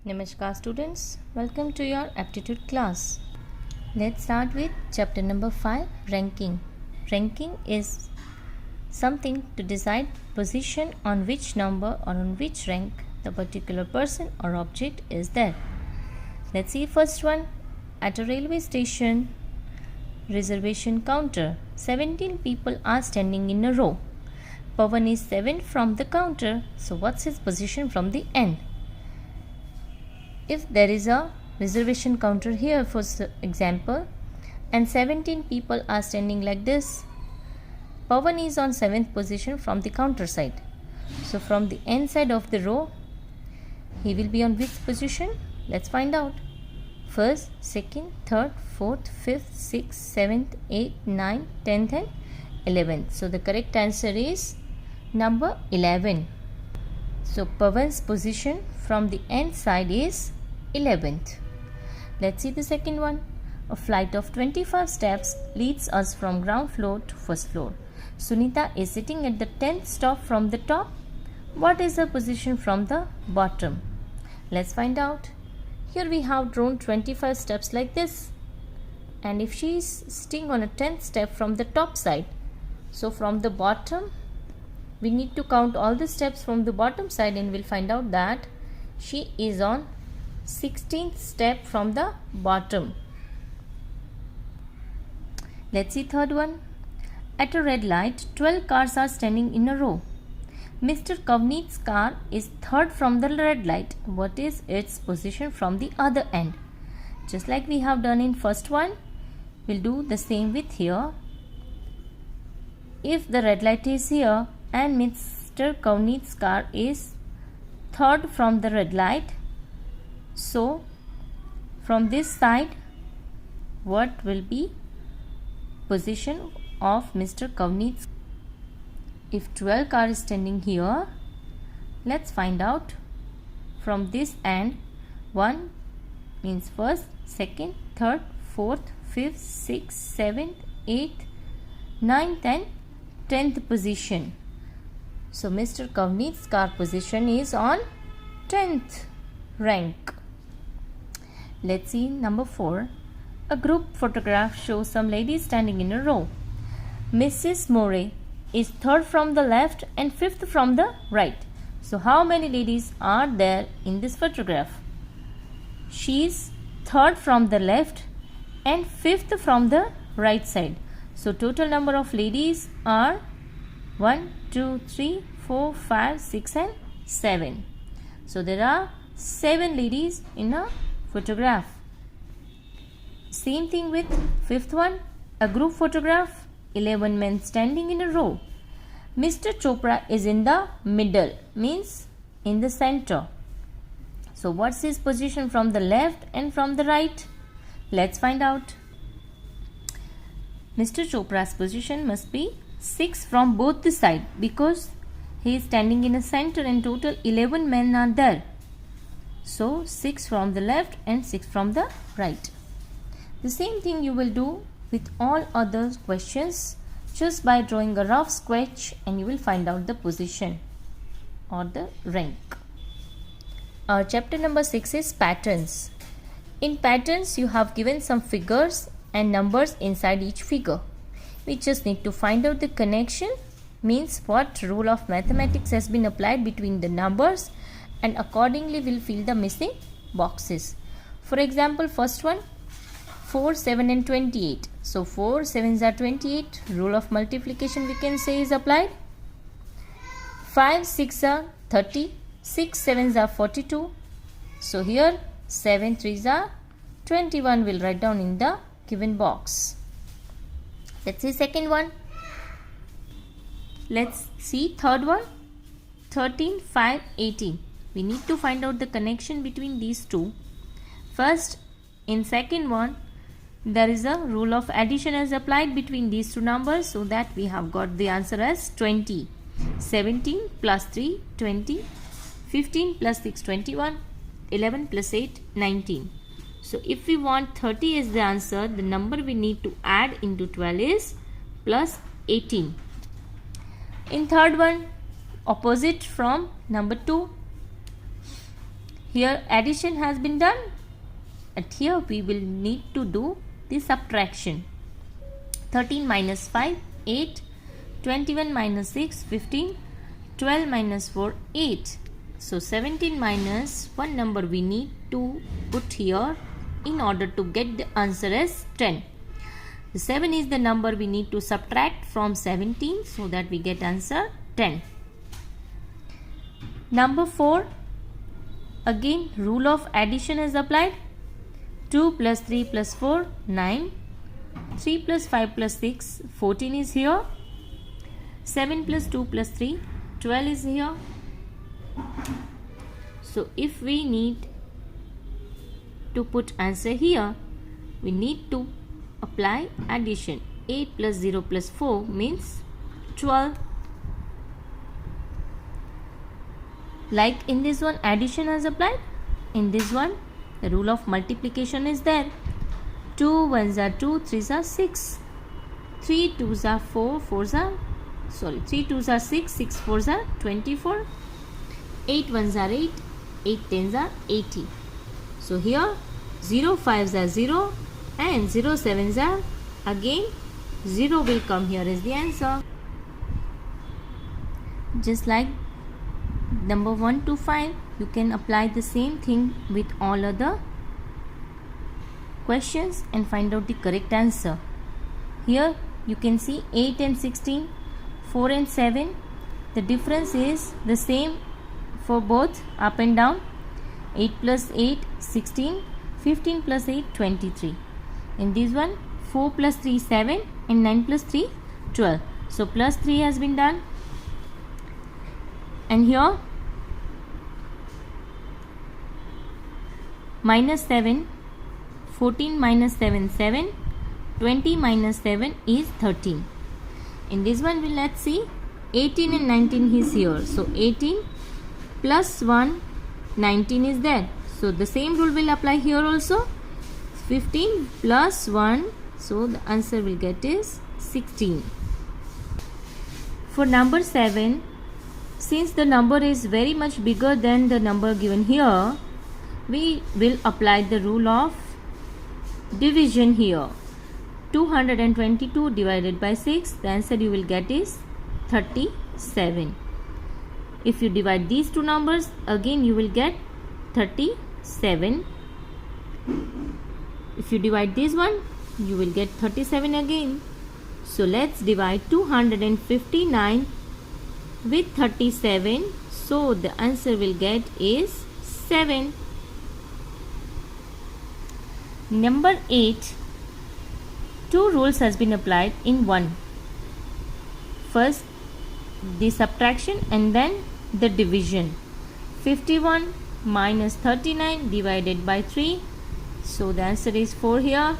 Namaskar students, welcome to your aptitude class. Let's start with chapter number 5, ranking. Ranking is something to decide position on which number or on which rank the particular person or object is there. Let's see first one. At a railway station reservation counter, 17 people are standing in a row. Pawan is 7th from the counter, so what's his position from the end? If there is a reservation counter here for example and 17 people are standing like this, Pawan is on 7th position from the counter side. So from the end side of the row, he will be on which position? Let's find out. First, second, third, fourth, fifth, sixth, seventh, eighth, ninth, 10th and 11th. So the correct answer is number 11. So Pawan's position from the end side is 11th. Let's see the second one. A flight of 25 steps leads us from ground floor to first floor. Sunita is sitting at the 10th stop from the top. What is her position from the bottom? Let's find out. Here we have drawn 25 steps like this. And if she is sitting on a 10th step from the top side, so from the bottom, we need to count all the steps from the bottom side and we'll find out that she is on 16th step from the bottom. Let's see third one. At a red light, 12 cars are standing in a row. Mr. Kavneet's car is third from the red light. What is its position from the other end? Just like we have done in first one, we'll do the same with here. If the red light is here and Mr. Kavneet's car is third from the red light, so from this side, what will be position of Mr. Kavneet's? If 12 car is standing here, let's find out from this end. 1 means first, second, third, fourth, fifth, sixth, seventh, eighth, ninth and 10th position. So Mr. Kavneet's car position is on 10th rank. Let's see number 4. A group photograph shows some ladies standing in a row. Mrs. Moray is third from the left and fifth from the right. So how many ladies are there in this photograph? She is third from the left and fifth from the right side. So total number of ladies are 1, 2, 3, 4, 5, 6 and 7. So there are 7 ladies in a photograph. Same thing with fifth one. A group photograph, 11 men standing in a row. Mr. Chopra is in the middle, means in the center. So what's his position from the left and from the right? Let's find out. Mr. Chopra's position must be 6 from both the sides because he is standing in a center and total 11 men are there. So 6 from the left and 6 from the right. The same thing you will do with all other questions just by drawing a rough sketch and you will find out the position or the rank. Our chapter number 6 is patterns. In patterns you have given some figures and numbers inside each figure. We just need to find out the connection, means what rule of mathematics has been applied between the numbers, and accordingly we'll fill the missing boxes. For example, first one, 4, 7 and 28. So 4 7s are 28. Rule of multiplication we can say is applied. 5 6 are 30. 6 7s are 42. So here 7 3s are 21. We'll write down in the given box. Let's see second one. Let's see third one. 13 5 18. We need to find out the connection between these two. First, in second one, there is a rule of addition as applied between these two numbers, so that we have got the answer as 20. 17 plus 3 20, 15 plus 6 21, 11 plus 8 19. So if we want 30 as the answer, the number we need to add into 12 is plus 18. In third one, opposite from number 2, Here addition has been done, and here we will need to do the subtraction. 13 minus 5, 8. 21 minus 6, 15. 12 minus 4, 8. So 17 minus one number we need to put here in order to get the answer as 10. The 7 is the number we need to subtract from 17, so that we get answer 10. Number 4. Again rule of addition is applied. 2 plus 3 plus 4, 9. 3 plus 5 plus 6, 14 is here. 7 plus 2 plus 3, 12 is here. So if we need to put answer here, we need to apply addition. 8 plus 0 plus 4 means 12. Like in this one, addition is applied. In this one, the rule of multiplication is there. 2 1s are 2, 3s are 6. 3 2s are 4, 3 2s are 6, 6 4s are 24. 8 1s are 8, 8 10s are 80. So here 0 5s are 0 and 0 7s are again 0 will come here as the answer. Just like number 1 to 5, you can apply the same thing with all other questions and find out the correct answer. Here you can see 8 and 16, 4 and 7. The difference is the same for both, up and down. 8 plus 8, 16. 15 plus 8, 23. In this one, 4 plus 3, 7 and 9 plus 3, 12. So plus 3 has been done. And here minus 7, 14 minus 7, 7. 20 minus 7 is 13. In this one, let's see. 18 and 19 is here. So 18 plus 1, 19 is there. So the same rule will apply here also. 15 plus 1. So the answer will get is 16. For number 7, since the number is very much bigger than the number given here, we will apply the rule of division here. 222 divided by 6, the answer you will get is 37. If you divide these two numbers, again you will get 37. If you divide this one, you will get 37 again. So let's divide 259 with 37. So the answer will get is 7. Number 8. Two rules has been applied in one. First the subtraction and then the division. 51 minus 39 divided by 3. So the answer is 4 here.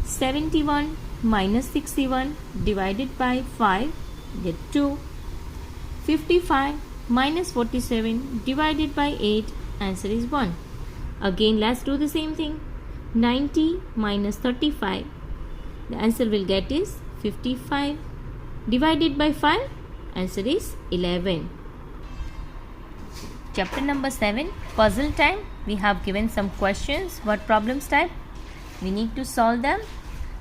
71 minus 61 divided by 5, get 2. 55 minus 47 divided by 8, answer is 1. Again let's do the same thing. 90 minus 35, the answer will get is 55. Divided by 5, answer is 11. Chapter number 7, puzzle time. We have given some questions. What problems type? We need to solve them.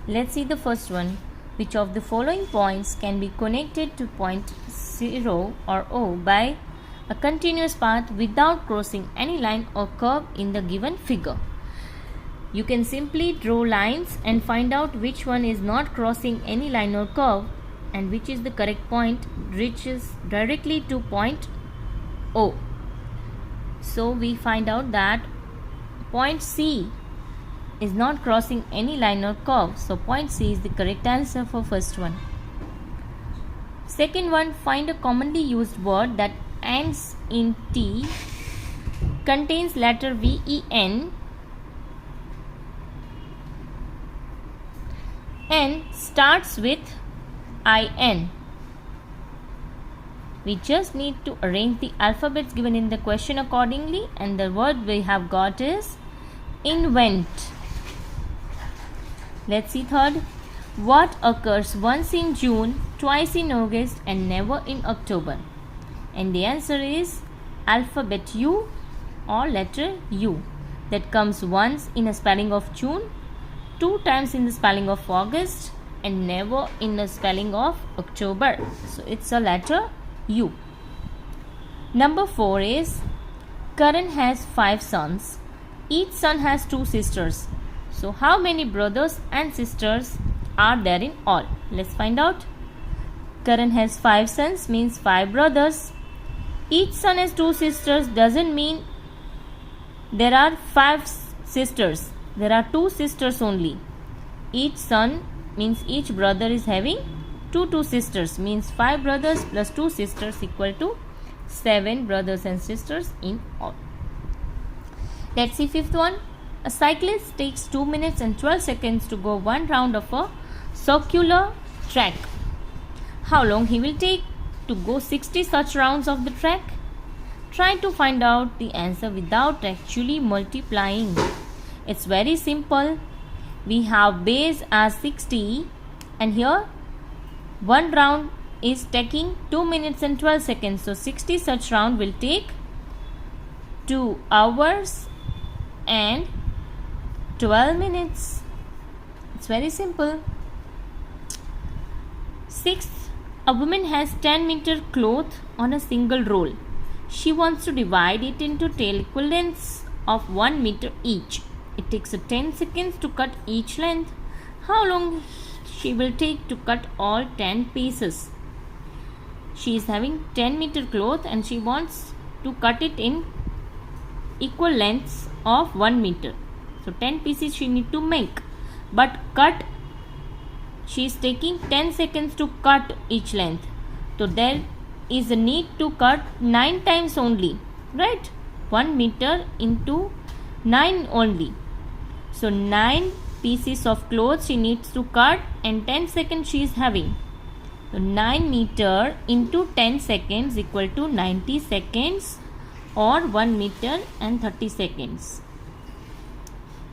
Let's see the first one. Which of the following points can be connected to point 0 or O by a continuous path without crossing any line or curve in the given figure? You can simply draw lines and find out which one is not crossing any line or curve and which is the correct point reaches directly to point O. So we find out that point C is not crossing any line or curve. So point C is the correct answer for first one. Second one, find a commonly used word that ends in T, contains letter VEN and starts with IN. We just need to arrange the alphabets given in the question accordingly, and the word we have got is invent. Let's see third. What occurs once in June, twice in August and never in October? And the answer is alphabet U, or letter U, that comes once in a spelling of June, 2 times in the spelling of August, and never in the spelling of October. So it's a letter U. Number 4 is Karan has 5 sons. Each son has 2 sisters. So how many brothers and sisters are there in all? Let's find out. Karan has 5 sons means 5 brothers. Each son has 2 sisters doesn't mean there are 5 sisters. There are 2 sisters only. Each son means each brother is having 2 sisters, means 5 brothers plus 2 sisters equal to 7 brothers and sisters in all. Let's see fifth one. A cyclist takes 2 minutes and 12 seconds to go 1 round of a circular track. How long he will take to go 60 such rounds of the track? Try to find out the answer without actually multiplying. It's very simple. We have base as 60 and here 1 round is taking 2 minutes and 12 seconds. So 60 such round will take 2 hours and 12 minutes. It's very simple. Sixth, a woman has 10 meter cloth on a single roll. She wants to divide it into tail equal lengths of 1 meter each. It takes 10 seconds to cut each length. How long she will take to cut all 10 pieces? She is having 10 meter cloth and she wants to cut it in equal lengths of 1 meter. So 10 pieces she need to make. But cut, she is taking 10 seconds to cut each length. So there is a need to cut 9 times only. Right? 1 meter into 9 only. So 9 pieces of cloth she needs to cut and 10 seconds she is having. So 9 meter into 10 seconds equal to 90 seconds or 1 meter and 30 seconds.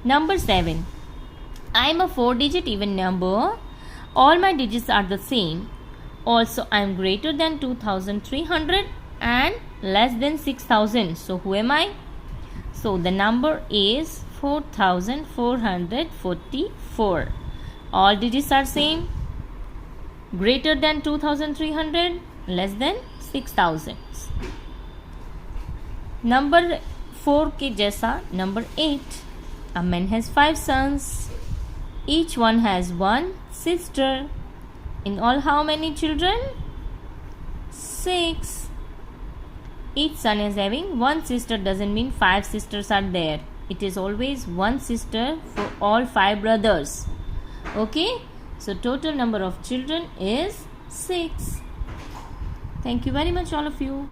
Number 7. I am a 4-digit even number. All my digits are the same. Also I am greater than 2300 and less than 6000. So who am I? So the number is 4444. All digits are same. Greater than 2300, less than 6000. Number 4 के जैसा number 8. A man has 5 sons. Each one has 1 sister. In all, how many children? 6. Each son is having 1 sister doesn't mean 5 sisters are there. It is always 1 sister for all 5 brothers. Okay? So total number of children is 6. Thank you very much all of you.